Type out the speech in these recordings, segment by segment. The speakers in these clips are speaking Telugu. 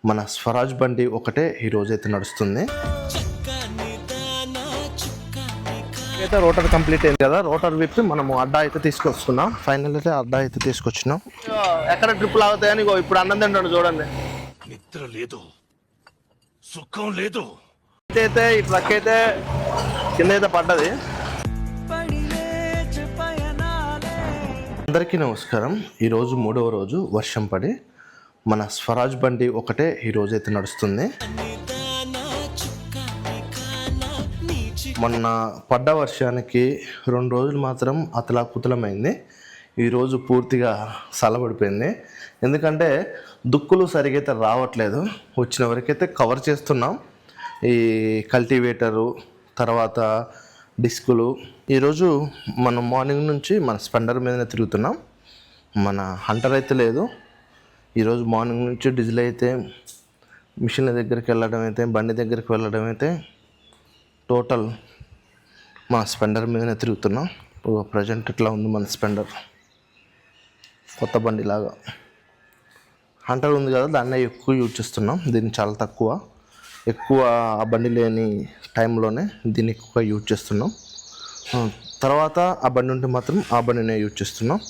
మన స్వరాజ్ బండి ఒకటే ఈరోజైతే నడుస్తుంది. అయితే రోటర్ కంప్లీట్ అయింది కదా, రోటర్ విప్పి మనము అడ్డా అయితే తీసుకొస్తున్నాం. ఫైనల్ అయితే అడ్డా అయితే తీసుకొచ్చినాం. ఎక్కడ ట్రిప్పులు అవుతాయని ఇప్పుడు అన్నం తింటాడు చూడండి. నిద్ర లేదు, సుఖం లేదు. అయితే ఈ ట్రక్ అయితే కింద అయితే పడ్డది. అందరికీ నమస్కారం. ఈరోజు 3వ రోజు వర్షం పడి మన స్వరాజ్ బండి ఒకటే ఈరోజు అయితే నడుస్తుంది. మొన్న పడ్డ వర్షానికి 2 రోజులు మాత్రం అతలాకుతలమైంది. ఈరోజు పూర్తిగా చల్లబడిపోయింది. ఎందుకంటే దుక్కులు సరిగైతే రావట్లేదు. వచ్చిన వరకైతే కవర్ చేస్తున్నాం. ఈ కల్టివేటరు తర్వాత డిస్కులు. ఈరోజు మనం మార్నింగ్ నుంచి మన స్పెండర్ మీదనే తిరుగుతున్నాం. మన హంటర్ అయితే లేదు. ఈరోజు మార్నింగ్ నుంచి డీజిల్ అయితే మిషన్ల దగ్గరికి వెళ్ళడం అయితే బండి దగ్గరికి వెళ్ళడం అయితే టోటల్ మా స్పెండర్ మీదనే తిరుగుతున్నాం. ప్రజెంట్ ఇట్లా ఉంది మన స్పెండర్, కొత్త బండి లాగా. హంటర్ ఉంది కదా, దాన్నే ఎక్కువ యూజ్ చేస్తున్నాం. దీన్ని చాలా ఎక్కువ ఆ బండి లేని టైంలోనే దీన్ని ఎక్కువగా యూజ్ చేస్తున్నాం. తర్వాత ఆ బండి ఉంటే మాత్రం ఆ బండినే యూజ్ చేస్తున్నాం.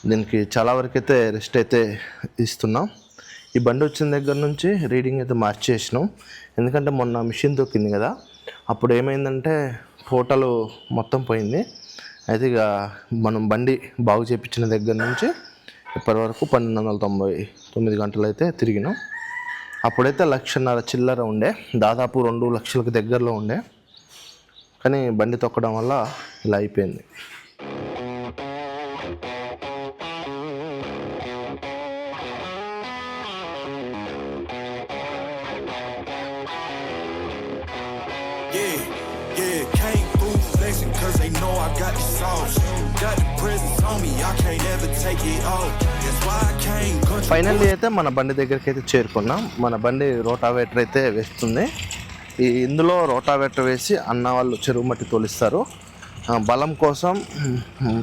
దీనికి చాలా వరకు అయితే రెస్ట్ అయితే ఇస్తున్నాం. ఈ బండి వచ్చిన దగ్గర నుంచి రీడింగ్ అయితే మార్చేసినాం. ఎందుకంటే మొన్న మిషన్ తొక్కింది కదా, అప్పుడు ఏమైందంటే టోటల్ మొత్తం పోయింది. అయితే ఇక మనం బండి బాగు చేయించిన దగ్గర నుంచి ఇప్పటి వరకు 1299 గంటలు అయితే తిరిగినాం. అప్పుడైతే 1,50,000 చిల్లర ఉండే, దాదాపు 2 లక్షలకు దగ్గరలో ఉండే. కానీ బండి తొక్కడం వల్ల ఇలా అయిపోయింది. ఫైనల్లీ అయితే మన బండి దగ్గరికి అయితే చేరుకున్నాం. మన బండి రోటావేటర్ అయితే వేస్తుంది. ఇందులో రోటావేటర్ వేసి అన్న వాళ్ళు చెరువు మట్టి తోలిస్తారు. బలం కోసం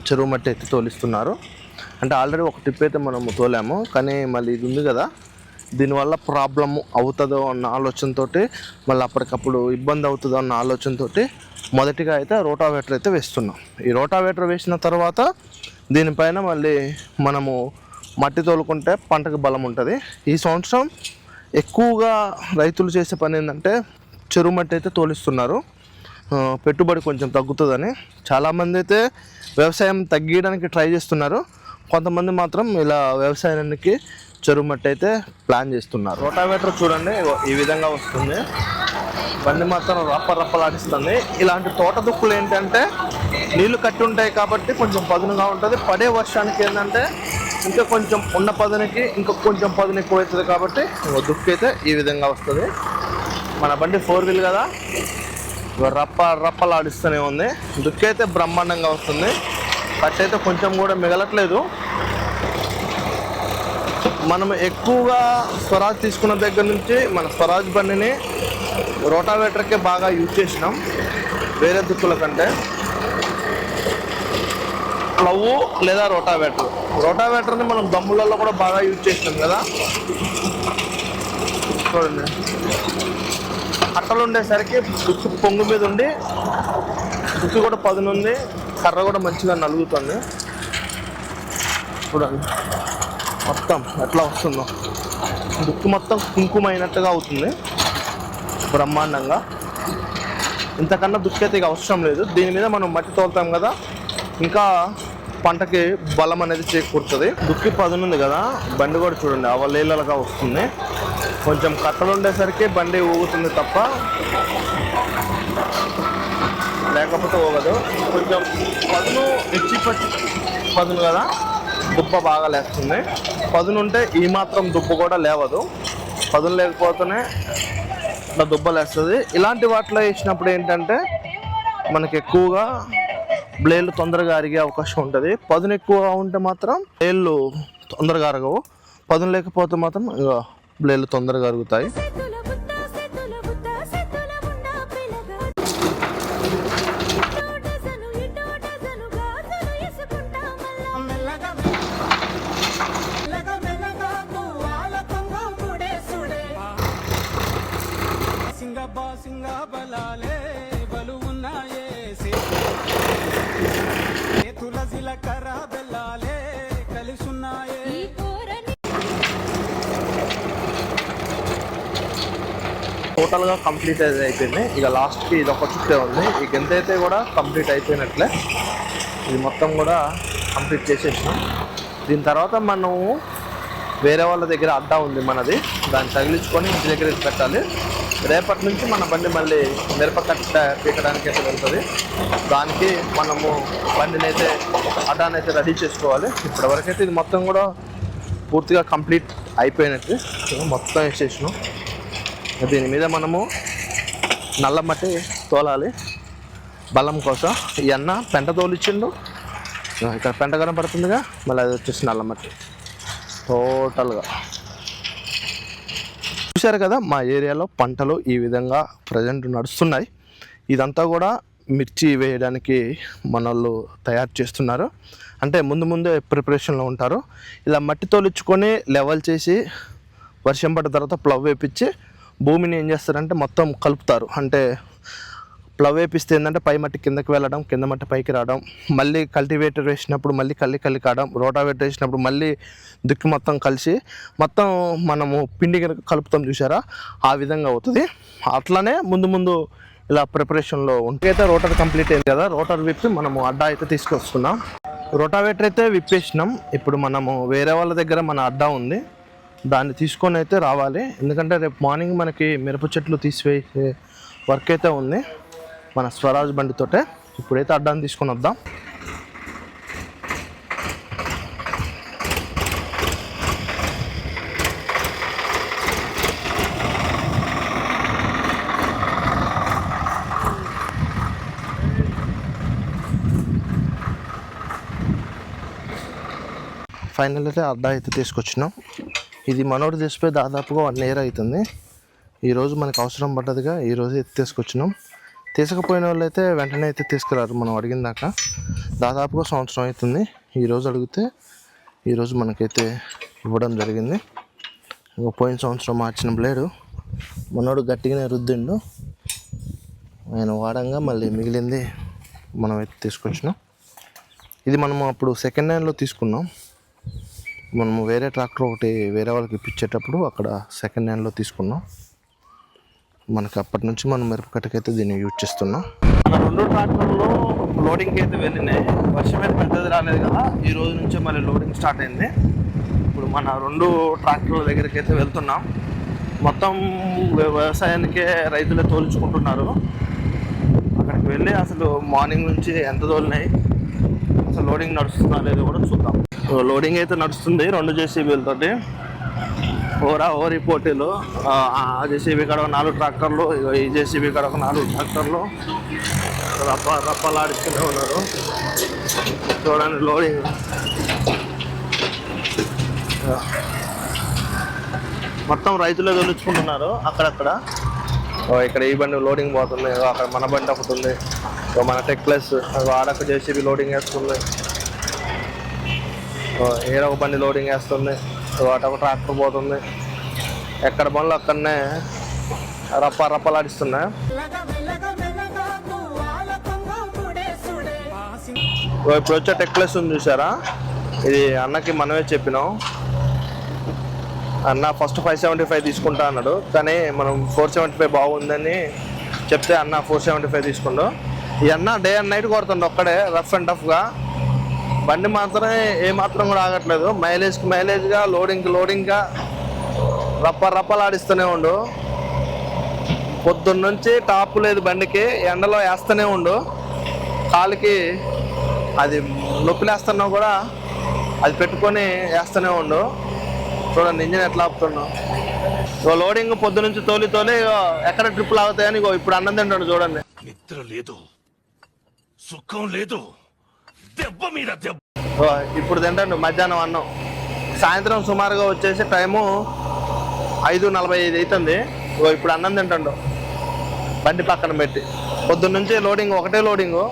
చెరువు మట్టి అయితే తోలిస్తున్నారు. అంటే ఆల్రెడీ ఒక ట్రిప్ అయితే మనము తోలాము, కానీ మళ్ళీ ఇది ఉంది కదా, దీనివల్ల ప్రాబ్లం అవుతుందో అన్న ఆలోచనతో, మళ్ళీ అప్పటికప్పుడు ఇబ్బంది అవుతుందో అన్న ఆలోచనతో మొదటిగా అయితే రోటావేటర్ అయితే వేస్తున్నాం. ఈ రోటావేటర్ వేసిన తర్వాత దీనిపైన మళ్ళీ మనము మట్టి తోలుకుంటే పంటకు బలం ఉంటుంది. ఈ సంవత్సరం ఎక్కువగా రైతులు చేసే పని ఏంటంటే చెరువు మట్టి అయితే తోలిస్తున్నారు. పెట్టుబడి కొంచెం తగ్గుతుందని చాలామంది అయితే వ్యవసాయం తగ్గించడానికి ట్రై చేస్తున్నారు. కొంతమంది మాత్రం ఇలా వ్యవసాయానికి చెరువు మట్టి అయితే ప్లాన్ చేస్తున్నారు. రోటావేటర్ చూడండి ఈ విధంగా వస్తుంది. బండి మాత్రం రప్పలాడిస్తుంది. ఇలాంటి తోట దుక్కులు ఏంటంటే నీళ్లు కట్టి ఉంటాయి కాబట్టి కొంచెం పదునుగా ఉంటుంది. పడే వర్షానికి ఏంటంటే ఇంకా కొంచెం ఉన్న పదునికి ఇంకా కొంచెం పదును ఎక్కువ అవుతుంది కాబట్టి దుక్కు అయితే ఈ విధంగా వస్తుంది. మన బండి 4 వీల్ కదా, రప్పలాడిస్తూనే ఉంది. దుక్కు అయితే బ్రహ్మాండంగా వస్తుంది. కట్ అయితే కొంచెం కూడా మిగలట్లేదు. మనం ఎక్కువగా స్వరాజ్ తీసుకున్న దగ్గర నుంచి మన స్వరాజ్ బండిని రోటావేటర్కే బాగా యూజ్ చేసినాం వేరే దుక్కుల కంటే. ప్లవ్ లేదా రోటావేటర్ని మనం దమ్ములలో కూడా బాగా యూజ్ చేసినాం కదా. చూడండి, కట్టలు ఉండేసరికి దుక్కు పొంగు మీద ఉండి దుక్కు కూడా పదునుంది, కర్ర కూడా మంచిగా నలుగుతుంది. చూడండి మొత్తం ఎట్లా వస్తుందో, దుక్కు మొత్తం కుంకుమైనట్టుగా అవుతుంది బ్రహ్మాండంగా. ఇంతకన్నా దుక్కు అయితే ఇక అవసరం లేదు. దీని మీద మనం మట్టి తోలుతాం కదా, ఇంకా పంటకి బలం అనేది చేకూరుతుంది. దుక్కి పదునుంది కదా, బండి కూడా చూడండి అవలీలగా వస్తుంది. కొంచెం కట్టలు ఉండేసరికి బండి ఊగుతుంది తప్ప లేకపోతే ఊగదు. కొంచెం పదును పదును కదా, దుబ్బ బాగా లేస్తుంది. పదును ఉంటే ఈ మాత్రం దుబ్బ కూడా లేవదు. పదును లేకపోతేనే ఇట్లా దుబ్బ లేస్తుంది. ఇలాంటి వాటిలో వేసినప్పుడు ఏంటంటే మనకి ఎక్కువగా బ్లేడ్లు తొందరగా అరిగే అవకాశం ఉంటుంది. పదును ఎక్కువగా ఉంటే మాత్రం బ్లేడ్లు తొందరగా అరగవు. పదును లేకపోతే మాత్రం బ్లేడ్లు తొందరగా అరుగుతాయి. జీలకర్ర బెల్లాలే కలిసున్నాయే టోటల్గా కంప్లీట్ అయిపోయింది. ఇక లాస్ట్కి ఇది ఒక చుట్టే ఉంది. ఇక ఎంతైతే కూడా కంప్లీట్ అయిపోయినట్లే. ఇది మొత్తం కూడా కంప్లీట్ చేసేసినాం. దీని తర్వాత మనము వేరే వాళ్ళ దగ్గర అడ్డా ఉంది మనది, దాన్ని తగిలించుకొని ఇంటి దగ్గర పెట్టాలి. రేపటి నుంచి మన బండి మళ్ళీ మిరపకట్ట పీకడానికి అయితే వెళ్తుంది. దానికి మనము బండిని అయితే అడ్డానైతే రెడీ చేసుకోవాలి. ఇప్పటివరకైతే ఇది మొత్తం కూడా పూర్తిగా కంప్లీట్ అయిపోయినట్టు మొత్తం వేసేసినాం. దీని మీద మనము నల్ల మట్టి తోలాలి బలం కోసం. ఈ అన్న పెంట తోలిచ్చిండు. ఇక్కడ పెంట కనపడుతుందిగా, మళ్ళీ అది వచ్చేసి నల్ల మట్టి టోటల్గా. చూశారు కదా మా ఏరియాలో పంటలు ఈ విధంగా ప్రజెంట్ నడుస్తున్నాయి. ఇదంతా కూడా మిర్చి వేయడానికి మనోళ్ళు తయారు చేస్తున్నారు. అంటే ముందే ప్రిపరేషన్లో ఉంటారు. ఇలా మట్టి తోలిచ్చుకొని లెవెల్ చేసి వర్షం పడ్డ తర్వాత ప్లవ్ వేపించి భూమిని ఏం చేస్తారంటే మొత్తం కలుపుతారు. అంటే ప్లవ్ వేపిస్తే ఏంటంటే పై మట్టి కిందకి వెళ్ళడం, కింద మట్టి పైకి రావడం, మళ్ళీ కల్టివేటర్ వేసినప్పుడు మళ్ళీ కల్లి కావడం, రోటావేటర్ వేసినప్పుడు మళ్ళీ దిక్కు మొత్తం కలిసి మొత్తం మనము పిండి కలుపుతాం చూసారా, ఆ విధంగా అవుతుంది. అట్లానే ముందు ఇలా ప్రిపరేషన్లో ఉంటే రోటర్ కంప్లీట్ అయింది కదా. రోటర్ విప్పి మనము అడ్డా అయితే తీసుకొస్తున్నాం. రోటావేటర్ అయితే విప్పేసినాం. ఇప్పుడు మనము వేరే వాళ్ళ దగ్గర మన అడ్డా ఉంది, దాన్ని తీసుకొని అయితే రావాలి. ఎందుకంటే రేపు మార్నింగ్ మనకి మిరప చెట్లు తీసివేసే వర్క్ అయితే ఉంది మన స్వరాజ్ బండితోటే. ఇప్పుడైతే అడ్డాన్ని తీసుకొని వద్దాం. ఫైనల్ అయితే అడ్డా అయితే తీసుకొచ్చినాం. ఇది మనోడు తెచ్చిపోయి దాదాపుగా 1 year అవుతుంది. ఈరోజు మనకు అవసరం పడ్డదిగా ఈరోజు అయితే తీసుకొచ్చినాం. తీసుకుపోయిన వాళ్ళు అయితే వెంటనే అయితే తీసుకురారు. మనం అడిగిన దాకా దాదాపుగా 1 సంవత్సరం అవుతుంది. ఈరోజు అడిగితే ఈరోజు మనకైతే ఇవ్వడం జరిగింది. ఇంకా పోయిన సంవత్సరం మార్చిన బ్లేడు మనోడు గట్టిగానే రుద్దిండు. ఆయన వాడంగా మళ్ళీ మిగిలింది మనం అయితే తీసుకొచ్చినాం. ఇది మనము అప్పుడు సెకండ్ హ్యాండ్లో తీసుకున్నాం. మనము వేరే ట్రాక్టర్ ఒకటి వేరే వాళ్ళకి ఇప్పించేటప్పుడు అక్కడ సెకండ్ హ్యాండ్లో తీసుకున్నాం. మనకి అప్పటి నుంచి మనం మిరపకట్టకైతే దీన్ని యూజ్ చేస్తున్నాం. మన 2 ట్రాక్టర్లు లోడింగ్కి అయితే వెళ్ళినాయి. వర్షం అయితే పెద్దది రాలేదు కదా, ఈ రోజు నుంచే మళ్ళీ లోడింగ్ స్టార్ట్ అయింది. ఇప్పుడు మన 2 ట్రాక్టర్ల దగ్గరికి అయితే వెళ్తున్నాం. మొత్తం వ్యవసాయానికే రైతులే తోలుచుకుంటున్నారు. అక్కడికి వెళ్ళి అసలు మార్నింగ్ నుంచి ఎంత తోలినాయి, అసలు లోడింగ్ నడుస్తుందా లేదో కూడా చూద్దాం. లోడింగ్ అయితే నడుస్తుంది 2 JCBలతోటి. ఓరి పోటీలు. ఆ JCB కాడ 4 ట్రాక్టర్లు, ఈ JCB కాడ 4 ట్రాక్టర్లు రప్పలాడుతూనే ఉన్నారు. చూడండి లోడింగ్. మొత్తం రైతులే తొలుచుకుంటున్నారు అక్కడక్కడ. ఇక్కడ ఈ బండి లోడింగ్ పోతుంది, అక్కడ మన బండి ఒకటి ఉంది, మన టెక్లెస్ ఆడక JCB లోడింగ్ వేస్తుంది, ఏడొక బండి లోడింగ్ వేస్తుంది, అటొక ట్రాక్టర్ పోతుంది. ఎక్కడ బండ్లు అక్కడనే రప్పలాడిస్తున్నాయి. ఇప్పుడు వచ్చే టెక్లెస్ ఉంది చూసారా, ఇది అన్నకి మనమే చెప్పినాం. అన్న ఫస్ట్ 575 తీసుకుంటా అన్నాడు, కానీ మనం 475 బాగుందని చెప్తే అన్న 475 తీసుకుండు. ఈ అన్న డే అండ్ నైట్ కొడుతుండు ఒక్కడే రఫ్ అండ్ టఫ్గా. బండి మాత్రమే ఏమాత్రం కూడా ఆగట్లేదు. మైలేజ్గా లోడింగ్గా రప్పలాడిస్తూనే ఉండు. పొద్దున్న నుంచి టాప్ లేదు బండికి, ఎండలో వేస్తూనే ఉండు. కాలుకి అది నొప్పిలేస్తున్నా కూడా అది పెట్టుకొని వేస్తూనే ఉండు. చూడండి ఇంజిన్ ఎట్లా ఆపుతున్నావు. లోడింగ్ పొద్దు నుంచి తోలి ఎక్కడ ట్రిప్పులు ఆగుతాయని ఇప్పుడు అన్నం తింటాడు చూడండి. నిద్ర లేదు, సుఖం లేదు, దెబ్బ మీద దెబ్బ. ఇప్పుడు తింటాడు మధ్యాహ్నం అన్నం. సాయంత్రం సుమారుగా వచ్చేసి టైము 5:45 అవుతుంది. ఇప్పుడు అన్నం తింటాడు బండి పక్కన పెట్టి. పొద్దున్న నుంచి లోడింగ్ ఒకటే లోడింగు,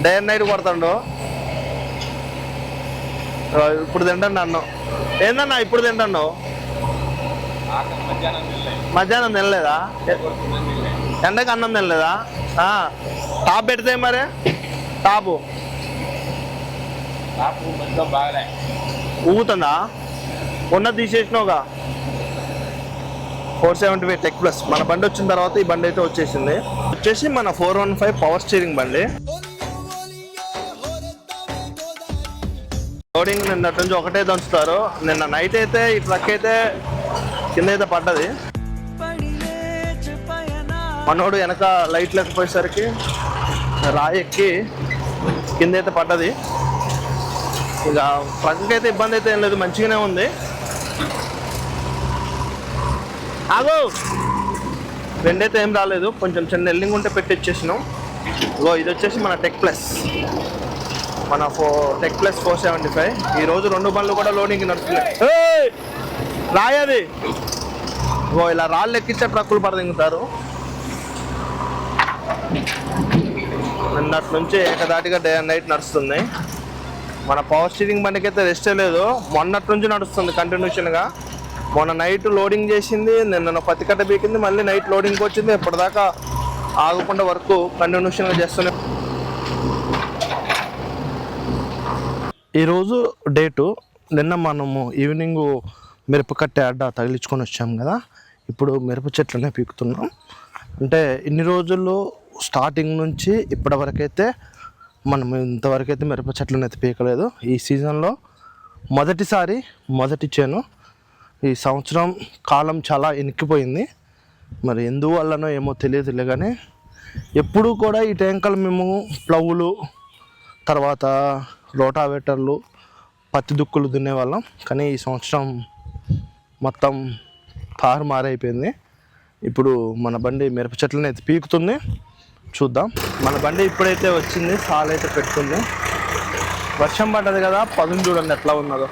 డే అండ్ నైట్ కొడతాడు. ఇప్పుడు తింటాడు అన్నం. ఏందన్నా ఇప్పుడు తింటాడు? మధ్యాహ్నం తినలేదా? ఎండకి అన్నం తినలేదా? టాప్ పెడితే మరి టాపు ఊగుతుందా? ఉన్నది తీసేసినావుగా. 475 టెక్ ప్లస్ మన బండి వచ్చిన తర్వాత ఈ బండి అయితే వచ్చేసింది. వచ్చేసి మన 415 పవర్ స్టీరింగ్ బండి. లోడింగ్ నిన్నటి నుంచి ఒకటే దంచుతారు. నిన్న నైట్ అయితే ఈ ట్రక్ అయితే కింద అయితే పడ్డది. మనోడు వెనక లైట్ లేకపోయేసరికి రాయి ఎక్కి కింద అయితే పడ్డది. ఇక ట్రక్కి అయితే ఇబ్బంది అయితే ఏం లేదు, మంచిగానే ఉంది. ఆగో రెండైతే ఏం రాలేదు, కొంచెం చిన్న ఎల్లింగ్ ఉంటే పెట్టి ఇచ్చేసినాం. ఇది వచ్చేసి మన టెక్ ప్లస్, మన టెక్ ప్లస్ 475. ఈరోజు 2 బండ్లు కూడా లోడింగ్ నడుస్తున్నాయి. రాయది ఇలా రాళ్ళు ఎక్కించే ట్రక్కులు పడదింగుతారు. నిన్నటి నుంచి ఏకదాటిగా డే అండ్ నైట్ నడుస్తుంది. మన పవర్ స్టీరింగ్ బండికి అయితే రెస్టే లేదు, మొన్నటి నుంచి నడుస్తుంది కంటిన్యూషన్గా. మొన్న నైట్ లోడింగ్ చేసింది, నిన్న పత్తి కట్ట బీకింది, మళ్ళీ నైట్ లోడింగ్కి వచ్చింది. ఇప్పటిదాకా ఆగకుండా వర్క్ కంటిన్యూషన్గా చేస్తూనే. ఈరోజు డేటు, నిన్న మనము ఈవినింగ్ మిరపకట్టె అడ్డ తగిలించుకొని వచ్చాము కదా, ఇప్పుడు మిరప చెట్లనే పీకుతున్నాం. అంటే ఇన్ని రోజుల్లో స్టార్టింగ్ నుంచి ఇప్పటి వరకైతే మనం ఇంతవరకైతే మిరప చెట్లను అయితే పీకలేదు. ఈ సీజన్లో మొదటిసారి మొదటి చేను. ఈ సంవత్సరం కాలం చాలా ఎనిక్కిపోయింది, మరి ఎందువల్లనో ఏమో తెలియదులే. కానీ ఎప్పుడూ కూడా ఈ టైంకల్ మేము ప్లవులు, తర్వాత రోటావేటర్లు, పత్తి దుక్కులు దున్నేవాళ్ళం. కానీ ఈ సంవత్సరం మొత్తం తారుమారైపోయింది. ఇప్పుడు మన బండి మిరప చెట్లను అయితే పీకుతుంది, చూద్దాం. మన బండి ఇప్పుడైతే వచ్చింది, సాల్ అయితే పెట్టుకుంది. వర్షం పడ్డది కదా, పదును చూడండి ఎట్లా ఉన్నదో,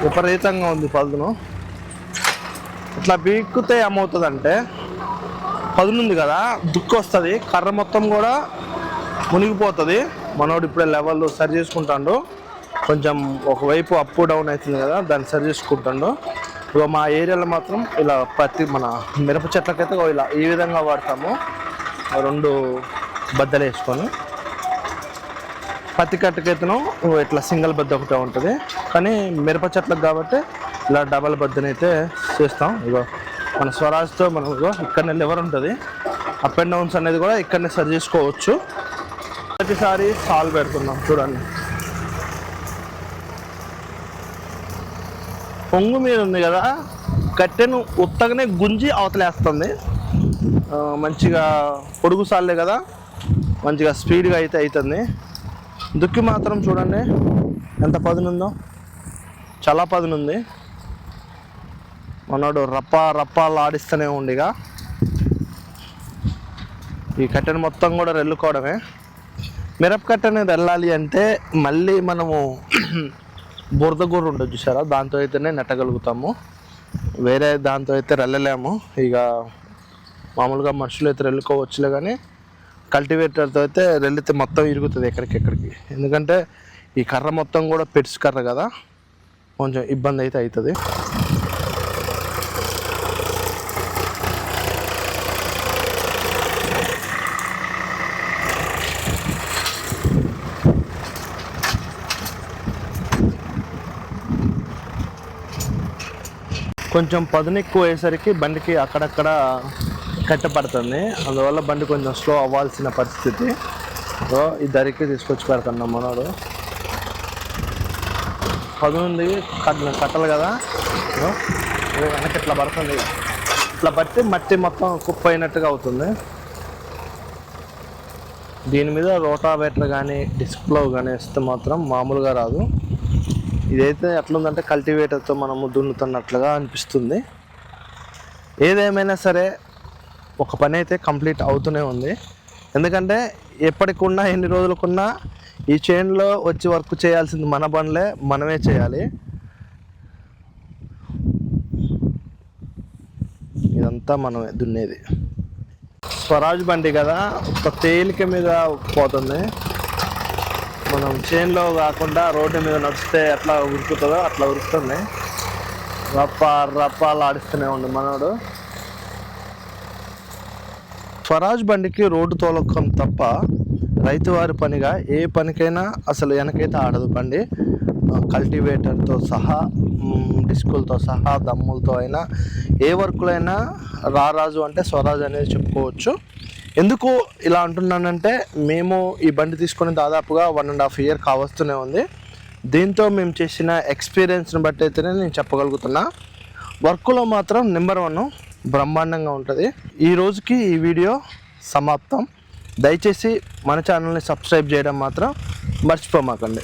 విపరీతంగా ఉంది పదును. ఇట్లా పీక్కుతే ఏమవుతుందంటే, పదునుంది కదా దుక్కు వస్తుంది, కర్ర మొత్తం కూడా మునిగిపోతుంది. మనోడు ఇప్పుడే లెవెల్ సరి చేసుకుంటాడు. కొంచెం ఒకవైపు అప్ డౌన్ అవుతుంది కదా, దాన్ని సరి చేసుకుంటాడు. ఇక మా ఏరియాలో మాత్రం ఇలా ప్రతి మన మిరప చెట్లకైతే ఇలా ఈ విధంగా వాడతాము. 2 బద్దలు వేసుకొని, పత్తి కట్టకైతేనో ఇట్లా సింగిల్ బద్ద ఒకటే ఉంటుంది. కానీ మిరప చెట్లకు కాబట్టి ఇలా డబల్ బద్దనైతే చేస్తాం. ఇగో మన స్వరాజ్తో మనం ఇక్కడనే లివర్ ఉంటుంది, అప్ అండ్ డౌన్స్ అనేది కూడా ఇక్కడనే సరి చేసుకోవచ్చు. ప్రతిసారి సాల్ పెడుతున్నాం చూడండి. పొంగు మీద ఉంది కదా, కట్టెను ఉత్తగానే గుంజి అవతలేస్తుంది. మంచిగా పొడుగు సాల్లే కదా, మంచిగా స్పీడ్గా అయితే అవుతుంది. దుక్కి మాత్రం చూడండి ఎంత పదునుందో, చాలా పదునుంది. మనోడు రప్పాలు ఆడిస్తూనే ఉండిగా. ఈ కట్టెను మొత్తం కూడా రెల్లుకోవడమే. మిరపకట్ట అనేది వెళ్ళాలి అంటే మళ్ళీ మనము బురద గూరు ఉండదు చూసారా, దాంతో అయితేనే నెట్టగలుగుతాము, వేరే దాంతో అయితే రెల్లలేము. ఇక మామూలుగా మనుషులు అయితే రెల్లుకోవచ్చులే, కానీ కల్టివేటర్తో అయితే రెల్లితే మొత్తం ఇరుగుతుంది ఎక్కడికెక్కడికి. ఎందుకంటే ఈ కర్ర మొత్తం కూడా పెట్స్ కర్ర కదా, కొంచెం ఇబ్బంది అయితే అవుతుంది. కొంచెం పదును ఎక్కువ అయ్యేసరికి బండికి అక్కడక్కడ కట్టపడుతుంది, అందువల్ల బండి కొంచెం స్లో అవ్వాల్సిన పరిస్థితి. సో ఈ ధరికి తీసుకొచ్చి పెడుతున్నాం. మనోడు పదునుంది, కట్టలు కదా, వెనక ఇట్లా పడుతుంది. ఇట్లా బట్టి మట్టి మొత్తం కుప్పైనట్టుగా అవుతుంది. దీని మీద రోటావేటర్ కానీ డిస్క్ ప్లవ్ కానీ వేస్తే మాత్రం మామూలుగా రాదు. ఇదైతే ఎట్లుందంటే కల్టివేటర్తో మనము దున్నుతున్నట్లుగా అనిపిస్తుంది. ఏదేమైనా సరే ఒక పని అయితే కంప్లీట్ అవుతూనే ఉంది. ఎందుకంటే ఎప్పటికున్నా ఎన్ని రోజులకున్నా ఈ చైన్లో వచ్చి వర్క్ చేయాల్సింది మన బండ్లే, మనమే చేయాలి. ఇదంతా మనమే దున్నేది. స్వరాజ్ బండి కదా, ఒక తేలిక మీద పోతుంది. మనం చైన్లో కాకుండా రోడ్డు మీద నడిస్తే ఎట్లా ఉరుకుతుందో అట్లా ఉరుకుతుంది. రప్పాలు ఆడిస్తూనే ఉండు మనోడు. స్వరాజ్ బండికి రోడ్డు తోలకం తప్ప రైతువారి పనిగా ఏ పనికైనా అసలు వెనకైతే ఆడదు బండి. కల్టివేటర్తో సహా, డిస్కులతో సహా, దమ్ములతో అయినా ఏ వర్కులైనా రారాజు అంటే స్వరాజు అనేది చెప్పుకోవచ్చు. ఎందుకు ఇలా అంటున్నానంటే, మేము ఈ బండి తీసుకొని దాదాపుగా 1.5 year కావస్తూనే ఉంది. దీంతో మేము చేసిన ఎక్స్పీరియన్స్ని బట్టి అయితేనే నేను చెప్పగలుగుతున్నా. వర్క్లో మాత్రం నెంబర్ 1 బ్రహ్మాండంగా ఉంటుంది. ఈ రోజుకి ఈ వీడియో సమాప్తం. దయచేసి మన ఛానల్ని సబ్స్క్రైబ్ చేయడం మాత్రం మర్చిపోమాకండి.